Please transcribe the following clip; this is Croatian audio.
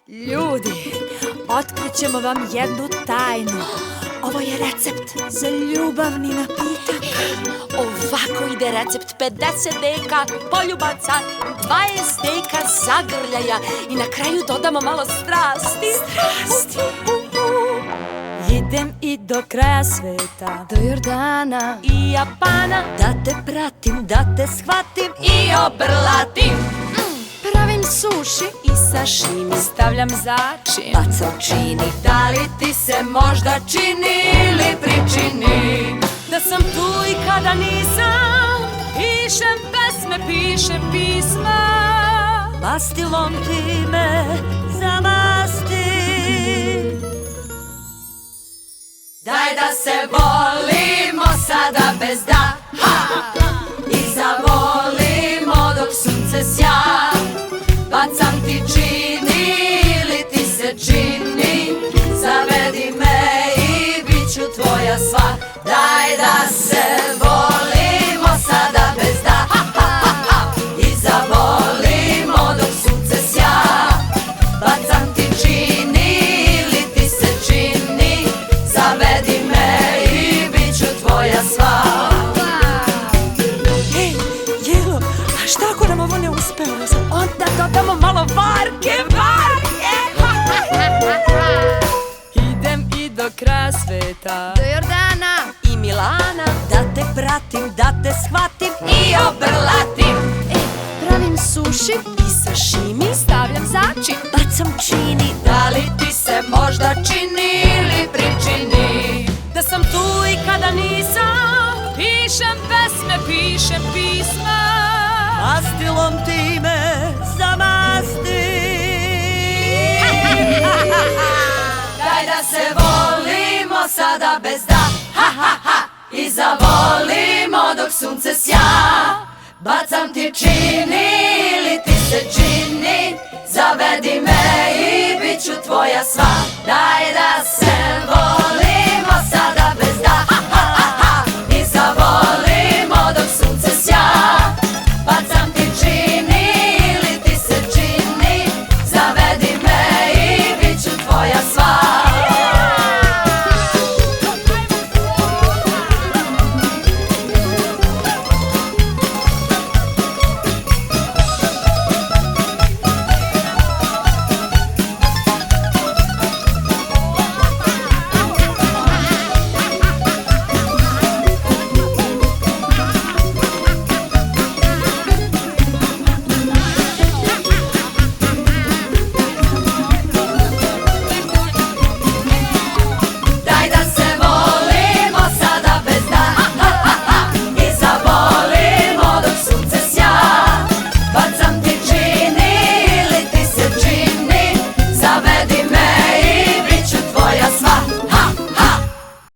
Ljudi, otkrićemo vam jednu tajnu. Ovo je recept za ljubavni napitak. Ovako ide recept: 50 deka poljubaca, 20 deka zagrljaja i na kraju dodamo malo strasti. Idem i do kraja sveta, Do Jordana i Japana, da te pratim, da te shvatim i obrlatim. Pravim suši i sašimi stavljam začin. bacam čini. Da li ti se možda čini ili pričini Da sam tu i kada nisam, pišem pesme, pišem pisma. Mastilom ti me zamasti. Daj da se volimo sada bez daha i zavolimo dok sunce sja. Bacam ti čini ili ti se čini, zavedi me i bit ću tvoja sva. Daj da se volimo sada bez daha i zavolimo dok sunce sja. Bacam ti čini ili ti se čini, zavedi me i bit ću tvoja sva. Hej, Jelo, a šta ako nam ovo ne uspe? Onda dodamo malo varke. Idem i do kraja sveta, Do Jordana i Milana, da te pratim, da te shvatim i obrlatim. Pravim suši i sašimi stavljam začin. bacam čini. Da li ti se možda čini ili pričini Da sam tu i kada nisam, pišem pesme, pišem pisma. Mastilom ti me zamasti. Daj da se volimo sada bez daha i zavolimo dok sunce sja. Bacam ti čini ili ti se čini, zavedi me i bit ću tvoja sva. Daj da se volimo sada bez daha